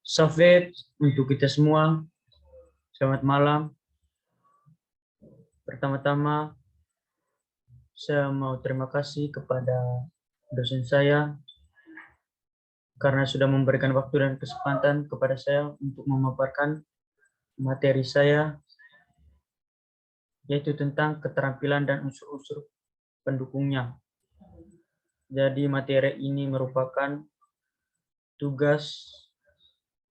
Safet untuk kita semua, selamat malam. Pertama-tama, saya mau terima kasih kepada dosen saya karena sudah memberikan waktu dan kesempatan kepada saya untuk memaparkan materi saya, yaitu tentang keterampilan dan unsur-unsur pendukungnya. Jadi materi ini merupakan tugas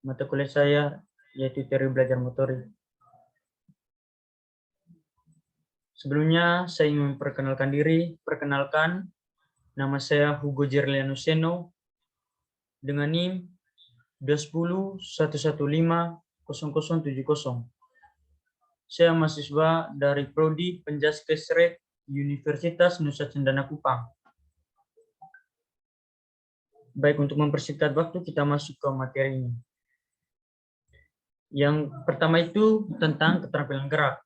mata kuliah saya, yaitu teori belajar motorik. Sebelumnya, saya ingin memperkenalkan diri. Perkenalkan, nama saya Hugo Jerliano Seno dengan NIM 201115070. Saya mahasiswa dari Prodi Penjaskesrek Universitas Nusa Cendana Kupang. Baik, untuk mempersingkat waktu, kita masuk ke materi ini. Yang pertama itu tentang keterampilan gerak.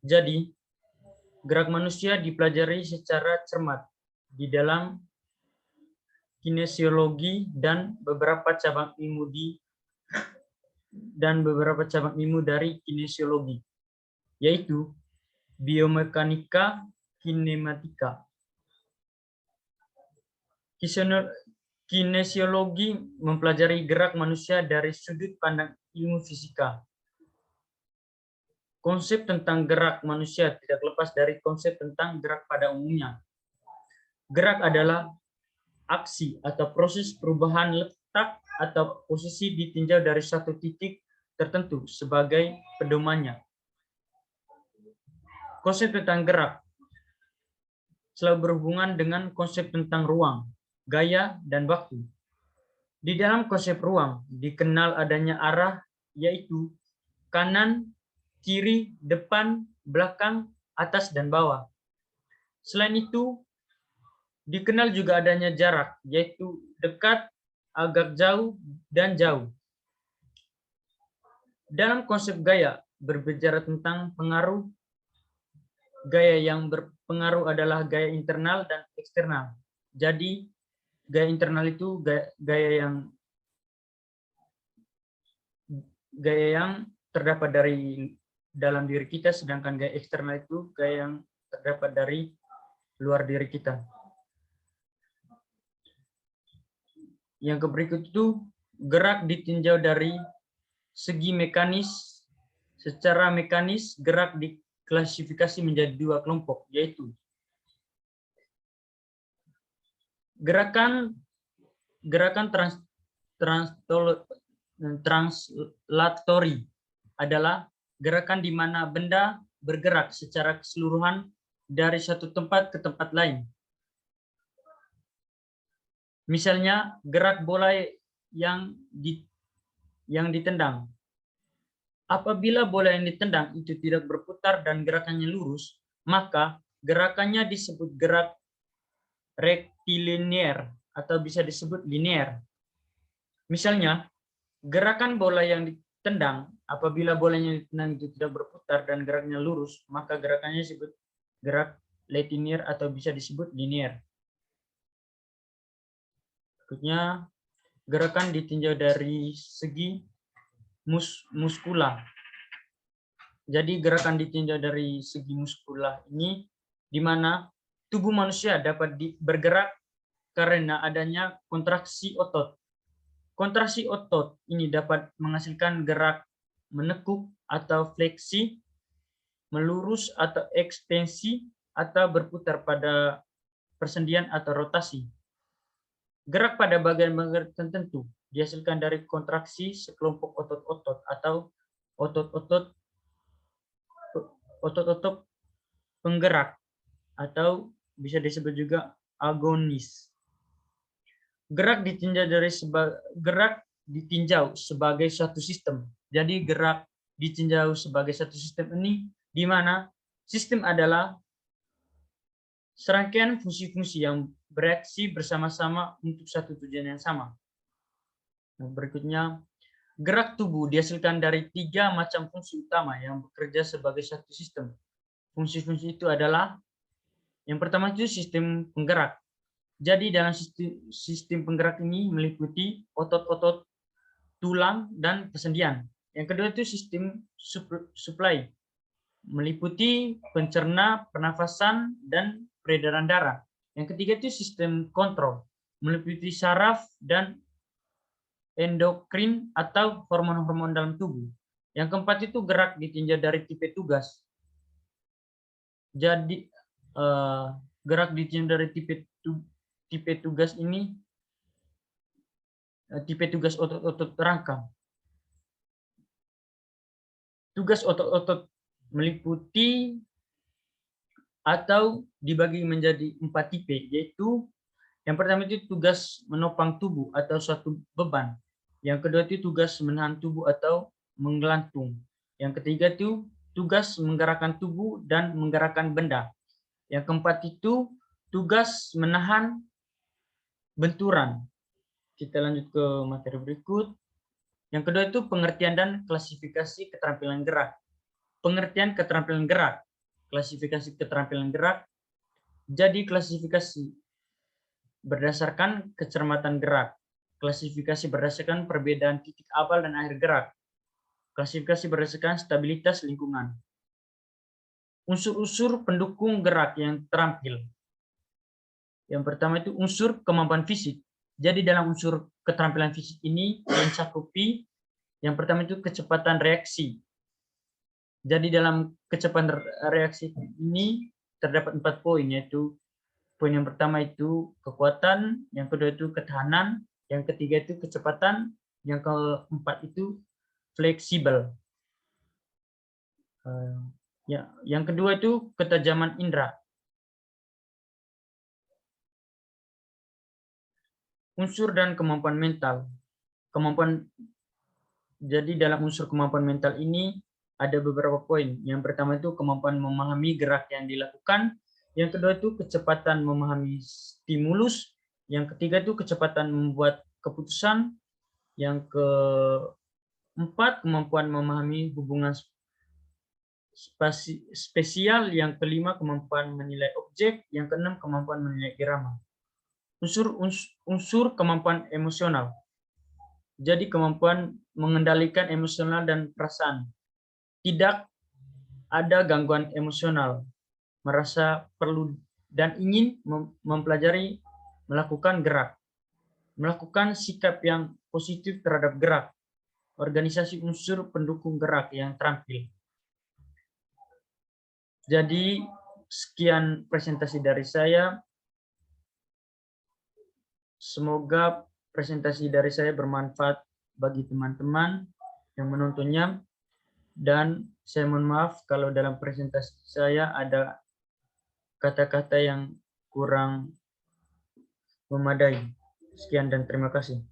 Jadi, gerak manusia dipelajari secara cermat di dalam kinesiologi dan beberapa cabang ilmu dari kinesiologi, yaitu biomekanika, kinematika. Kinesiologi mempelajari gerak manusia dari sudut pandang ilmu fisika. Konsep tentang gerak manusia tidak lepas dari konsep tentang gerak pada umumnya. Gerak adalah aksi atau proses perubahan letak atau posisi ditinjau dari satu titik tertentu sebagai pedomannya. Konsep tentang gerak selalu berhubungan dengan konsep tentang ruang, gaya, dan waktu. Di dalam konsep ruang dikenal adanya arah, yaitu kanan, kiri, depan, belakang, atas, dan bawah. Selain itu, dikenal juga adanya jarak, yaitu dekat, agak jauh, dan jauh. Dalam konsep gaya, berbicara tentang pengaruh, gaya yang berpengaruh adalah gaya internal dan eksternal. Jadi, gaya internal itu gaya yang terdapat dari dalam diri kita, sedangkan gaya eksternal itu gaya yang terdapat dari luar diri kita. Yang berikut itu, gerak ditinjau dari segi mekanis. Secara mekanis, gerak diklasifikasi menjadi dua kelompok, yaitu gerakan translatori adalah gerakan di mana benda bergerak secara keseluruhan dari satu tempat ke tempat lain. Misalnya, gerak bola yang ditendang. Apabila bola yang ditendang itu tidak berputar dan gerakannya lurus, maka gerakannya disebut gerak rektilinear atau bisa disebut linear. Misalnya, gerakan bola yang ditendang, apabila bolanya ditendang itu tidak berputar dan geraknya lurus, maka gerakannya disebut gerak lentinier atau bisa disebut linear. Berikutnya, gerakan ditinjau dari segi muskula. Jadi gerakan ditinjau dari segi muskula ini di mana tubuh manusia dapat bergerak karena adanya kontraksi otot. Kontraksi otot ini dapat menghasilkan gerak menekuk atau fleksi, melurus atau ekstensi, atau berputar pada persendian atau rotasi. Gerak pada bagian-bagian tertentu dihasilkan dari kontraksi sekelompok otot-otot atau otot-otot penggerak atau bisa disebut juga agonis. Gerak ditinjau sebagai suatu sistem. Jadi gerak ditinjau sebagai satu sistem ini di mana sistem adalah serangkaian fungsi-fungsi yang bereaksi bersama-sama untuk satu tujuan yang sama. Nah, berikutnya, gerak tubuh dihasilkan dari 3 macam fungsi utama yang bekerja sebagai satu sistem. Fungsi-fungsi itu adalah, yang pertama itu sistem penggerak. Jadi dalam sistem penggerak ini meliputi otot-otot, tulang, dan persendian. Yang kedua itu sistem supply, meliputi pencerna, pernafasan, dan peredaran darah. Yang ketiga itu sistem kontrol, meliputi saraf dan endokrin atau hormon-hormon dalam tubuh. Yang keempat itu gerak ditinjau dari tipe tugas. Jadi gerak ditinjau dari tipe tugas ini, tipe tugas otot-otot rangka. Tugas otot-otot meliputi atau dibagi menjadi 4 tipe, yaitu yang pertama itu tugas menopang tubuh atau suatu beban. Yang kedua itu tugas menahan tubuh atau menggelantung. Yang ketiga itu tugas menggerakkan tubuh dan menggerakkan benda. Yang keempat itu tugas menahan benturan. Kita lanjut ke materi berikut. Yang kedua itu pengertian dan klasifikasi keterampilan gerak. Pengertian keterampilan gerak, klasifikasi keterampilan gerak. Jadi klasifikasi berdasarkan kecermatan gerak. Klasifikasi berdasarkan perbedaan titik awal dan akhir gerak. Klasifikasi berdasarkan stabilitas lingkungan. Unsur-unsur pendukung gerak yang terampil. Yang pertama itu unsur kemampuan fisik. Jadi dalam unsur keterampilan fisik ini mencakupi yang pertama itu kecepatan reaksi. Jadi dalam kecepatan reaksi ini terdapat 4 poin, yaitu poin yang pertama itu kekuatan, yang kedua itu ketahanan, yang ketiga itu kecepatan, yang keempat itu fleksibel. Yang kedua itu ketajaman indera. Unsur dan kemampuan mental. Jadi dalam unsur kemampuan mental ini ada beberapa poin. Yang pertama itu kemampuan memahami gerak yang dilakukan. Yang kedua itu kecepatan memahami stimulus. Yang ketiga itu kecepatan membuat keputusan. Yang keempat kemampuan memahami hubungan spesial. Yang kelima kemampuan menilai objek. Yang keenam kemampuan menilai irama. Unsur kemampuan emosional. Jadi kemampuan mengendalikan emosional dan perasaan. Tidak ada gangguan emosional, merasa perlu dan ingin mempelajari melakukan gerak. Melakukan sikap yang positif terhadap gerak. Organisasi unsur pendukung gerak yang terampil. Jadi sekian presentasi dari saya. Semoga presentasi dari saya bermanfaat bagi teman-teman yang menontonnya, dan saya mohon maaf kalau dalam presentasi saya ada kata-kata yang kurang memadai. Sekian dan terima kasih.